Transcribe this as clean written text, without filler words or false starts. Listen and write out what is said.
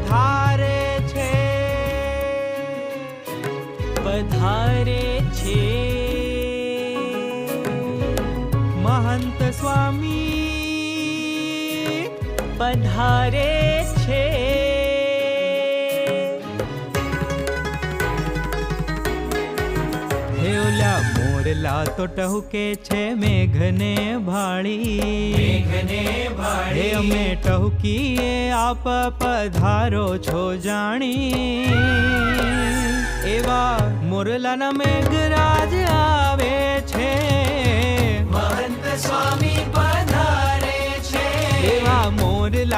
પધારે છે, પધારે છે મહંત સ્વામી, પધારે છે. હે ઓલા મોરલા તો ટહુકે છે મેઘને ભાળી, મેઘને ભાળી. હે અમે ટહુકીએ આપ પધારો છો જાણી, એવા મોરલાના મેઘરાજ આવે છે, મહંત સ્વામી પધારે છે. એવા મોરલા